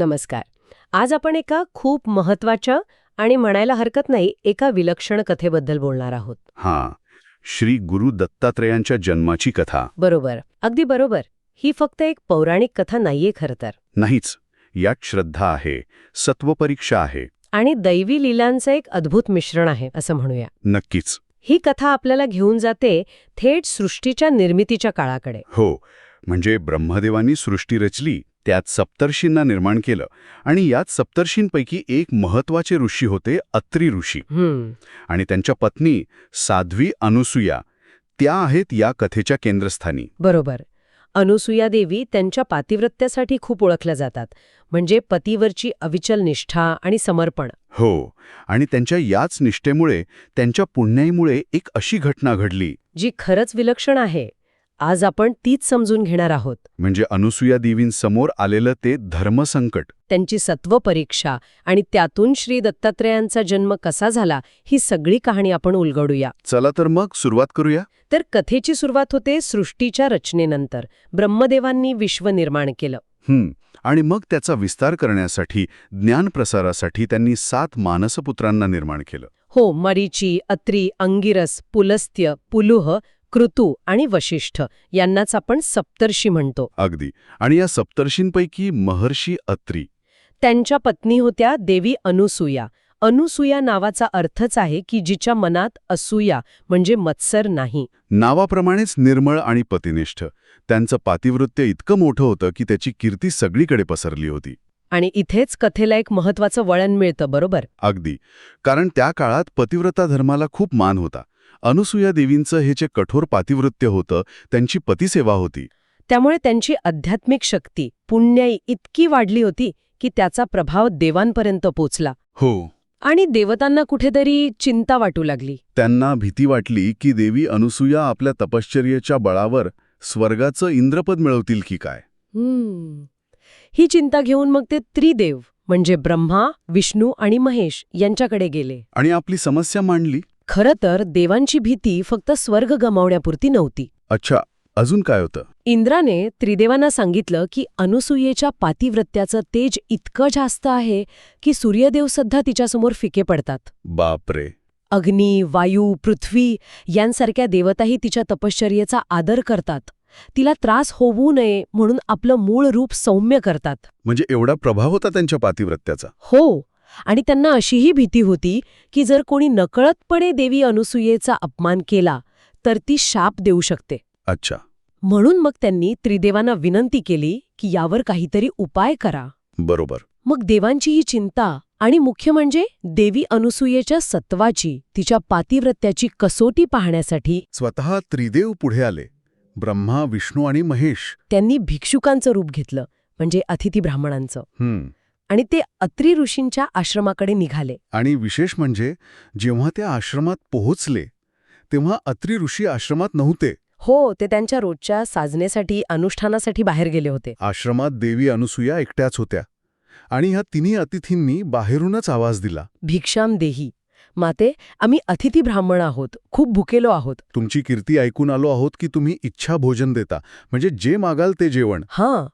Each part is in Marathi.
नमस्कार. आज आपण एका खूप महत्वाच्या आणि म्हणायला हरकत नाही एका विलक्षण कथेबद्दल बोलणार आहोत. हां, श्री गुरु दत्तात्रेयांच्या जन्माची कथा. बरोबर, अगदी बरोबर. ही फक्त एक पौराणिक कथा नाहीये खरं तर. नाहीच, यात श्रद्धा आहे, सत्वपरीक्षा आहे. आणि दैवी लीलांचं एक अद्भुत मिश्रण आहे असं म्हणूया. नक्कीच. ही कथा आपल्याला घेऊन जाते थेट सृष्टीच्या निर्मितीच्या काळाकडे. हो, म्हणजे ब्रह्मदेवानी सृष्टी रचली, त्यात सप्तर्षींना निर्माण केलं आणि यात सप्तर्षींपैकी एक महत्वाचे ऋषी होते अत्री ऋषी. आणि त्यांच्या पत्नी साध्वी अनुसूया, त्या आहेत या कथेच्या केंद्रस्थानी. बरोबर. अनुसूया देवी त्यांच्या पातिव्रत्यासाठी खूप ओळखल्या जातात, म्हणजे पतीवरची अविचल निष्ठा आणि समर्पण. हो, आणि त्यांच्या याच निष्ठेमुळे, त्यांच्या पुण्याईमुळे एक अशी घटना घडली जी खरंच विलक्षण आहे. आज आपण तीच समजून घेणार आहोत. म्हणजे अनुसूया देवींसमोर आलेलं ते धर्मसंकट, त्यांची सत्वपरीक्षा आणि त्यातून श्री दत्तात्रेयांचा जन्म कसा झाला, ही सगळी कहाणी आपण उलगडूया. चला तर मग सुरुवात करूया. तर कथेची सुरुवात होते सृष्टीच्या रचनेनंतर. ब्रह्मदेवांनी विश्व निर्माण केलं. आणि मग त्याचा विस्तार करण्यासाठी, ज्ञानप्रसारासाठी त्यांनी 7 मानसपुत्रांना निर्माण केलं. हो, मरीची, अत्री, अंगिरस, पुलस्त्य, पुलुह, कृतू आणि वशिष्ठ यांनाच आपण सप्तर्षी म्हणतो. अगदी. आणि या सप्तर्षींपैकी महर्षी अत्री, त्यांच्या पत्नी होत्या देवी अनुसूया. अनुसूया नावाचा अर्थच आहे की जिच्या मनात असूया म्हणजे मत्सर नाही. नावाप्रमाणेच निर्मळ आणि पतिनिष्ठ. त्यांचं पातिवृत्य इतकं मोठं होतं की त्याची कीर्ती सगळीकडे पसरली होती. आणि इथेच कथेला एक महत्वाचं वळण मिळतं. बरोबर. अगदी. कारण त्या काळात पतिव्रता धर्माला खूप मान होता. अनुसूया देवींचं हे जे कठोर पातिवृत्य होतं, त्यांची पतिसेवा होती. त्यामुळे त्यांची आध्यात्मिक शक्ती, पुण्याई इतकी वाढली होती की त्याचा प्रभाव देवांपर्यंत पोचला. हो. आणि देवतांना कुठेतरी चिंता वाटू लागली. त्यांना भीती वाटली की देवी अनुसूया आपल्या तपश्चर्येच्या बळावर स्वर्गाचं इंद्रपद मिळवतील की काय. ही चिंता घेऊन मग ते त्रिदेव म्हणजे ब्रह्मा, विष्णू आणि महेश यांच्याकडे गेले आणि आपली समस्या मांडली. खरं तर देवांची भीती फक्त स्वर्ग गमावण्यापुरती नव्हती. अच्छा, अजून काय होतं? इंद्राने त्रिदेवांना सांगितलं की अनुसूयेच्या पातिव्रत्याचं तेज इतकं जास्त आहे की सूर्यदेव सुद्धा तिच्यासमोर फिके पडतात. बापरे. अग्नी, वायू, पृथ्वी यांसारख्या देवताही तिच्या तपश्चर्येचा आदर करतात. तिला त्रास होऊ नये म्हणून आपलं मूळ रूप सौम्य करतात. म्हणजे एवढा प्रभाव होता त्यांच्या पातिव्रत्याचा? हो. आणि त्यांना अशीही भीती होती की जर कोणी नकळतपणे देवी अनुसूयेचा अपमान केला तर ती शाप देऊ शकते. अच्छा. म्हणून मग त्यांनी त्रिदेवांना विनंती केली की यावर काहीतरी उपाय करा. बरोबर. मग देवांची ही चिंता आणि मुख्य म्हणजे देवी अनुसूयेच्या सत्वाची, तिच्या पातिव्रत्याची कसोटी पाहण्यासाठी स्वतः त्रिदेव पुढे आले. ब्रह्मा, विष्णू आणि महेश. त्यांनी भिक्षुकांचं रूप घेतलं, म्हणजे अतिथी ब्राह्मणांचं. आणि ते अत्री ऋषींच्या आश्रमाकडे निघाले. आणि विशेष म्हणजे जेव्हा त्या आश्रमात पोहोचले तेव्हा अत्री ऋषी आश्रमात नव्हते. हो, ते त्यांच्या रोजच्या साधनेसाठी, अनुष्ठानासाठी बाहेर गेले होते. आश्रमात देवी अनुसूया एकट्याच होत्या. आणि ह्या तिन्ही अतिथींनी बाहेरूनच आवाज दिला, भिक्षाम देही. माते, आम्ही अतिथी ब्राह्मण आहोत, खूप भुकेलो आहोत. तुमची कीर्ती ऐकून आलो आहोत की तुम्ही इच्छा भोजन देता, म्हणजे जे मागाल ते जेवण. हां.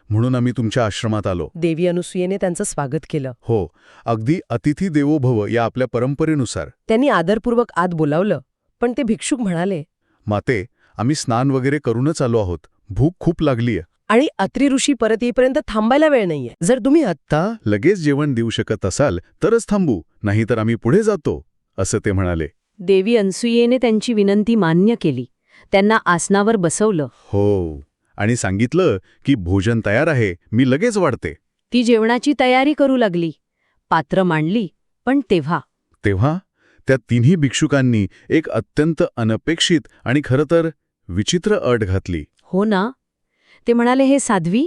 म्हणून आम्ही तुमच्या आश्रमात आलो. देवी अनुसूयेने त्यांचं स्वागत केलं. हो, अगदी अतिथी देवो भव या आपल्या परंपरेनुसार. त्यांनी आदरपूर्वक आत बोलावलं, पण ते भिक्षुक म्हणाले, माते, आम्ही स्नान वगैरे करूनच आलो आहोत, भूक खूप लागलीय. आणि अत्री ऋषी परत येईपर्यंत थांबायला वेळ नाहीये. जर तुम्ही आत्ता लगेच जेवण देऊ शकत असाल तरच थांबू, नाहीतर आम्ही पुढे जातो, असं ते म्हणाले. देवी अनुसूयेने त्यांची विनंती मान्य केली. त्यांना आसनावर बसवलं. हो, आणि सांगितलं की भोजन तयार आहे, मी लगेच वाढते. ती जेवणाची तयारी करू लागली. पात्र मांडली. पण तेव्हा त्या तिन्ही भिक्षुकांनी एक अत्यंत अनपेक्षित आणि खरं तर विचित्र अट घातली. हो ना. ते म्हणाले, हे साध्वी,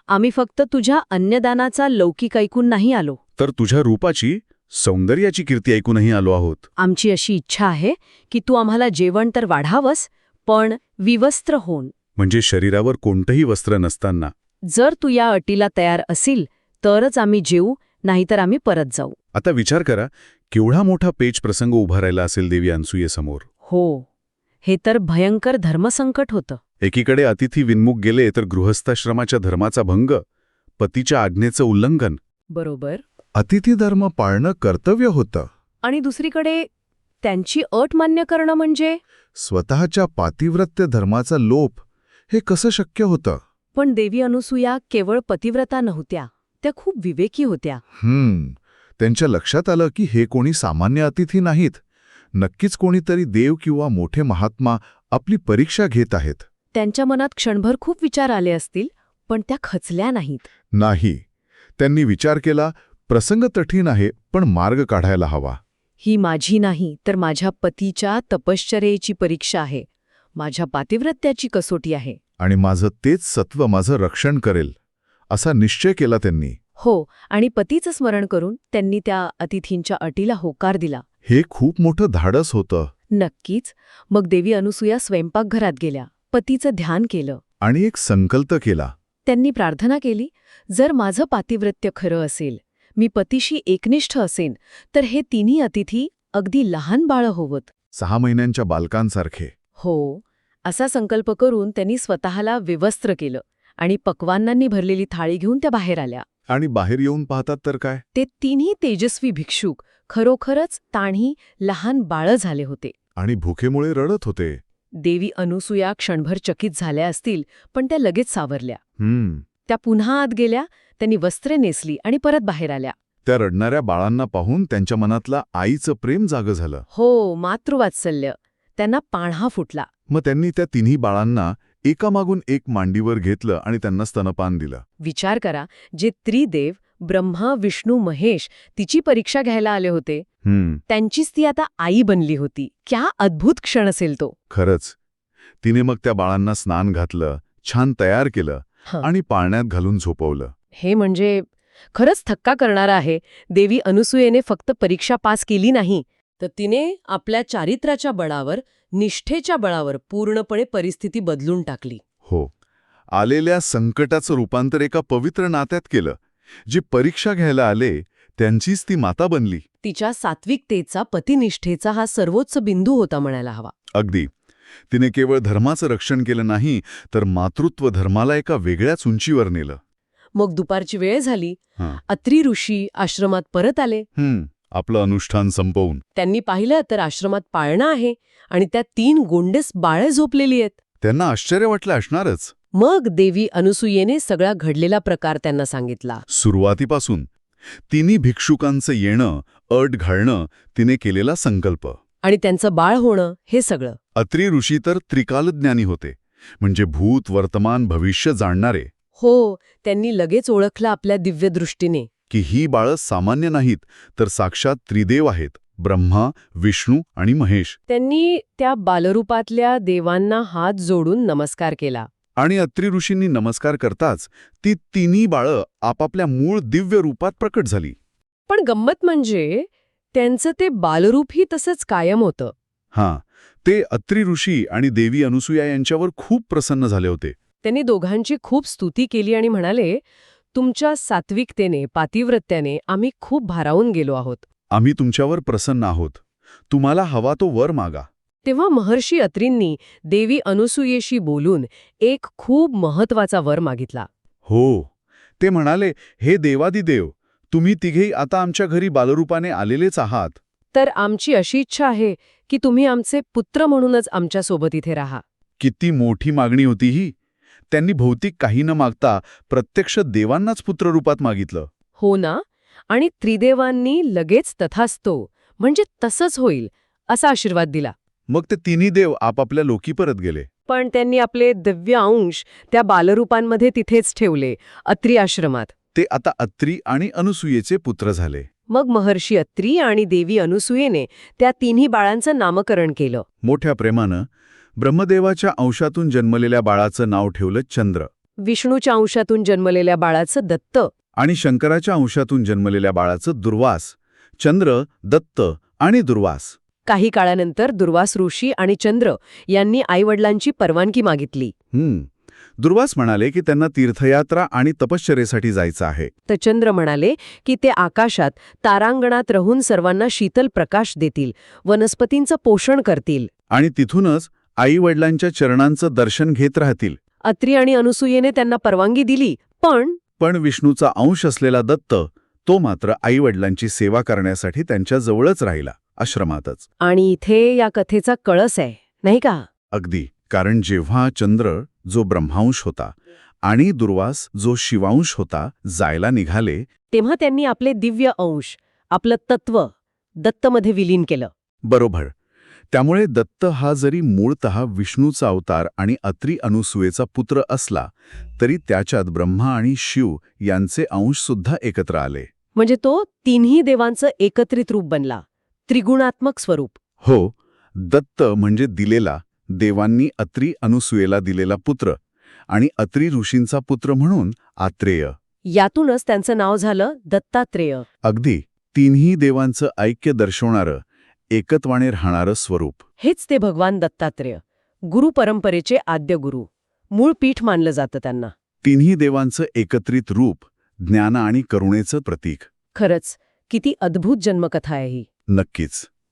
आम्ही फक्त तुझ्या अन्नदानाचा लौकिक ऐकून नाही आलो, तर तुझ्या रूपाची, सौंदर्याची कीर्ती ऐकूनही आलो आहोत. आमची अशी इच्छा आहे की तू आम्हाला जेवण तर वाढावस, पण विवस्त्र होऊन. म्हणजे शरीरावर कोणतंही वस्त्र नसताना. जर तू या अटीला तयार असील तरच आम्ही जेवू, नाहीतर आम्ही परत जाऊ. आता विचार करा, केवढा मोठा पेच प्रसंग उभा राहिला असेल देवी अनुसूयेसमोर. हो, हे तर भयंकर धर्मसंकट होतं. एकीकडे अतिथी विन्मुख गेले तर गृहस्थाश्रमाच्या धर्माचा भंग, पतीच्या आज्ञेचं उल्लंघन. बरोबर. अतिथीधर्म पाळणं कर्तव्य होतं. आणि दुसरीकडे त्यांची अट मान्य करणं म्हणजे? स्वतःच्या पातिव्रत्य धर्माचा लोप हे कसं शक्य होतं? पण देवी अनुसूया केवळ पतिव्रता नव्हत्या, त्या खूप विवेकी होत्या. त्यांच्या लक्षात आलं की हे कोणी सामान्य अतिथी नाहीत. नक्कीच कोणीतरी देव किंवा मोठे महात्मा आपली परीक्षा घेत आहेत. त्यांच्या मनात क्षणभर खूप विचार आले असतील, पण त्या खचल्या नाहीत. नाही. त्यांनी विचार केला, प्रसंग कठीण आहे, पण मार्ग काढायला हवा. ही माझी नाही, तर माझ्या पतीच्या तपश्चर्येची परीक्षा आहे. माझ्या पातिव्रत्याची कसोटी आहे. आणि माझं तेच सत्व माझं रक्षण करेल, असा निश्चय केला त्यांनी. हो, आणि पतीचं स्मरण करून त्यांनी त्या अतिथींच्या अटीला होकार दिला. हे खूप मोठं धाडस होतं. नक्कीच. मग देवी अनुसूया स्वयंपाकघरात गेल्या, पतीचं ध्यान केलं. आणि एक संकल्प केला. त्यांनी प्रार्थना केली, जर माझं पातिव्रत्य खरं असेल, मी पतीशी एकनिष्ठ असेन, तर हे तिन्ही अतिथी अगदी लहान बाळं होवत. 6 महिन्यांच्या बालकांसारखे. हो, असा संकल्प करून त्यांनी स्वतःला विवस्त्र केलं आणि पक्वान्नांनी भरलेली थाळी घेऊन त्या बाहेर आल्या. आणि बाहेर येऊन पाहतात तर काय? ते तिन्ही तेजस्वी भिक्षुक खरोखरच ताण्ही लहान बाळं झाले होते. आणि भुकेमुळे रडत होते. देवी अनुसूया क्षणभर चकित झाल्या असतील, पण त्या लगेच सावरल्या. त्या पुन्हा आत गेल्या, त्यांनी वस्त्रे नेसली आणि परत बाहेर आल्या. त्या रडणाऱ्या बाळांना पाहून त्यांच्या मनातला आईचं प्रेम जागं झालं. हो, मातृवात्सल्य. त्यांना पाणहा फुटला. मग त्यांनी त्या तिन्ही बाळांना एकामागून एक मांडीवर घेतलं आणि त्यांना स्तनपान दिलं. विचार करा, जे त्रिदेव ब्रह्मा विष्णू महेश तिची परीक्षा घ्यायला आले होते, त्यांचीच ती आता आई बनली होती. क्या अद्भुत क्षण असेल तो. खरंच. तिने मग त्या बाळांना स्नान घातलं, छान तयार केलं आणि पाळण्यात घालून झोपवलं. हे म्हणजे खरंच थक्का करणारं आहे. देवी अनुसूयेने फक्त परीक्षा पास केली नाही, तर तिने आपल्या चारित्र्याच्या बळावर, निष्ठेच्या बळावर पूर्णपणे परिस्थिती बदलून टाकली. हो. आलेल्या संकटाचं रूपांतर एका पवित्र नात्यात केलं. जे परीक्षा घ्यायला आले त्यांचीच ती माता बनली. तिच्या सात्विकतेचा, पतिनिष्ठेचा हा सर्वोच्च बिंदू होता म्हणायला हवा. अगदी. तिने केवळ धर्माचं रक्षण केलं नाही, तर मातृत्व धर्माला एका वेगळ्याच उंचीवर नेलं. मग दुपारची वेळ झाली. अत्री ऋषी आश्रमात परत आले. आपलं अनुष्ठान संपवून. त्यांनी पाहिलं तर आश्रमात पाळणा आहे आणि त्या 3 गोंडस बाळे झोपलेली आहेत. त्यांना आश्चर्य वाटलं असणारच. मग देवी अनुसूयेने सगळा घडलेला प्रकार त्यांना सांगितला. सुरुवातीपासून तिन्ही भिक्षुकांचं येणं, अट घालणं, तिने केलेला संकल्प आणि त्यांचं बाळ होणं, हे सगळं. अत्री ऋषी तर त्रिकालज्ञानी होते, म्हणजे भूत, वर्तमान, भविष्य जाणणारे. हो, त्यांनी लगेच ओळखलं आपल्या दिव्य दृष्टीने की ही बाळं सामान्य नाहीत, तर साक्षात त्रिदेव आहेत, ब्रह्मा, विष्णू आणि महेश. त्यांनी त्या बालरूपातल्या देवांना हात जोडून नमस्कार केला. आणि अत्री ऋषींनी नमस्कार करताच ती तिन्ही बाळं आपापल्या मूळ दिव्य रूपात प्रकट झाली. पण गंमत म्हणजे त्यांचं ते बालरूपही तसंच कायम होतं. ते अत्री ऋषी आणि देवी अनुसूया यांच्यावर खूप प्रसन्न झाले होते. त्यांनी दोघांची खूप स्तुती केली आणि म्हणाले, तुमच्या सात्विकतेने, पातिव्रत्याने आम्ही खूप भारावून गेलो आहोत. आम्ही तुमच्यावर प्रसन्न आहोत. तुम्हाला हवा तो वर मागा. तेव्हा महर्षी अत्रींनी देवी अनुसूयेशी बोलून एक खूप महत्वाचा वर मागितला. हो. ते म्हणाले, हे देवादिदेव, तुम्ही तिघेही आता आमच्या घरी बालरूपाने आलेलेच आहात. तर आमची अशी इच्छा आहे की तुम्ही आमचे पुत्र म्हणूनच आमच्यासोबत इथे राहा. किती मोठी मागणी होती ही. त्यांनी भौतिक काही न मागता प्रत्यक्ष देवांनाच पुत्ररूपात मागितलं. हो ना. आणि त्रिदेवांनी लगेच तथास्तो, म्हणजे तसंच होईल, असा आशीर्वाद दिला. मग ते तिन्ही देव आपापल्या लोकी परत गेले. पण त्यांनी आपले दिव्य अंश त्या बालरूपांमध्ये तिथेच ठेवले, अत्री आश्रमात. ते आता अत्री आणि अनुसूयेचे पुत्र झाले. मग महर्षी अत्री आणि देवी अनुसूयेने त्या तिन्ही बाळांचं नामकरण केलं. मोठ्या प्रेमानं ब्रह्मदेवाच्या अंशातून जन्मलेल्या बाळाचं नाव ठेवलं चंद्र, विष्णूच्या अंशातून जन्मलेल्या बाळाचं दत्त आणि शंकराच्या अंशातून जन्मलेल्या बाळाचं दुर्वास. चंद्र, दत्त आणि दुर्वास. काही काळानंतर दुर्वास ऋषी आणि चंद्र यांनी आईवडिलांची परवानगी मागितली. दुर्वास म्हणाले की त्यांना तीर्थयात्रा आणि तपश्चर्येसाठी जायचं आहे. तर चंद्र म्हणाले की ते आकाशात तारांगणात राहून सर्वांना शीतल प्रकाश देतील, वनस्पतींचं पोषण करतील आणि तिथूनच आई-वडिलांच्या चरणांचं दर्शन घेत राहतील. अत्री आणि अनुसूयेने त्यांना परवानगी दिली, पण पण विष्णूचा अंश असलेला दत्त तो मात्र आईवडिलांची सेवा करण्यासाठी त्यांच्याजवळच राहिला, आश्रमातच. आणि इथे या कथेचा कळस आहे, नाही का? अगदी. कारण जेव्हा चंद्र, जो ब्रह्मांश होता, आणि दुर्वास, जो शिवांश होता, जायला निघाले, तेव्हा त्यांनी आपले दिव्य अंश, आपलं तत्व दत्तमध्ये विलीन केलं. बरोबर. त्यामुळे दत्त हा जरी मूळतः विष्णूचा अवतार आणि अत्री अनुसूयेचा पुत्र असला, तरी त्याच्यात ब्रह्मा आणि शिव यांचे अंशसुद्धा एकत्र आले. म्हणजे तो तिन्ही देवांचं एकत्रित रूप बनला, त्रिगुणात्मक स्वरूप. हो, दत्त म्हणजे दिलेला, देवांनी अत्री अनुसूयेला दिलेला पुत्र, आणि अत्री ऋषींचा पुत्र म्हणून आत्रेय. यातूनच त्यांचं नाव झालं दत्तात्रेय. अगदी. तिन्ही देवांचं ऐक्य दर्शवणारं, एकत्वाने राहणारं स्वरूप. हेच ते भगवान दत्तात्रेय, गुरु परंपरेचे आद्य गुरु. मूळ पीठ मानलं जातं त्यांना. तिन्ही देवांचं एकत्रित रूप, ज्ञान आणि करुणेचं प्रतीक. खरंच किती अद्भुत जन्मकथा आहे ही. नक्कीच.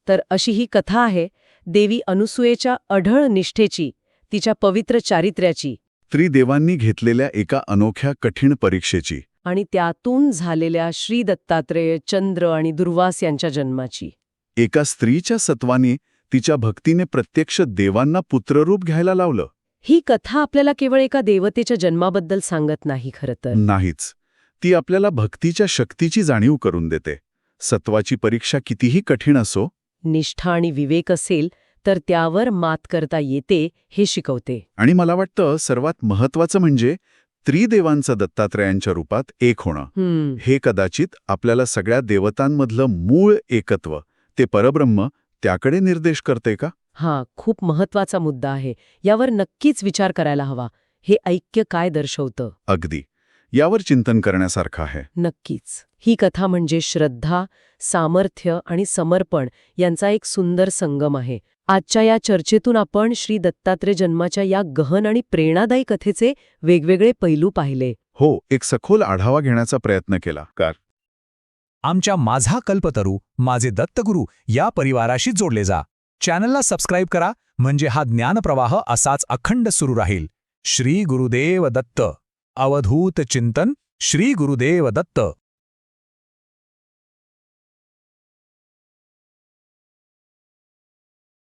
तर अशी ही कथा आहे देवी अनुसूयेच्या अढळ निष्ठेची, तिच्या पवित्र चारित्र्याची, त्रिदेवांनी घेतलेल्या एका अनोख्या कठीण परीक्षेची. आणि त्यातून झालेल्या श्री दत्तात्रेय, चंद्र आणि दुर्वास यांच्या जन्माची. एका स्त्रीच्या सत्वाने, तिच्या भक्तीने प्रत्यक्ष देवांना पुत्ररूप घ्यायला लावलं. ही कथा आपल्याला केवळ एका देवतेच्या जन्माबद्दल सांगत नाही खरं तर. नाहीच. ती आपल्याला भक्तीच्या शक्तीची जाणीव करून देते. सत्वाची परीक्षा कितीही कठीण असो, निष्ठा आणि विवेक असेल तर त्यावर मात करता येते हे शिकवते. आणि मला वाटतं सर्वात महत्वाचं म्हणजे त्रिदेवांचं दत्तात्रेयांच्या रूपात एक होणं. हे कदाचित आपल्याला सगळ्या देवतांमधलं मूळ एकत्व, ते परब्रह्म, त्याकडे निर्देश करते का? हा खूप महत्वाचा मुद्दा आहे. यावर नक्कीच विचार करायला हवा. हे ऐक्य काय दर्शवतं? अगदी. यावर चिंतन करण्यासारखं आहे. नक्कीच. ही कथा म्हणजे श्रद्धा, सामर्थ्य आणि समर्पण यांचा एक सुंदर संगम आहे. आजच्या या चर्चेतून आपण श्री दत्तात्रेय जन्माच्या या गहन आणि प्रेरणादायी कथेचे वेगवेगळे पैलू पाहिले. हो, एक सखोल आढावा घेण्याचा प्रयत्न केला. आमच्या माझा कल्पतरू, माझे दत्तगुरू या परिवाराशी जोडले जा. चॅनलला सबस्क्राईब करा, म्हणजे हा ज्ञानप्रवाह असाच अखंड सुरू राहील. श्री गुरुदेव दत्त. अवधूत चिंतन. श्री गुरुदेव दत्त.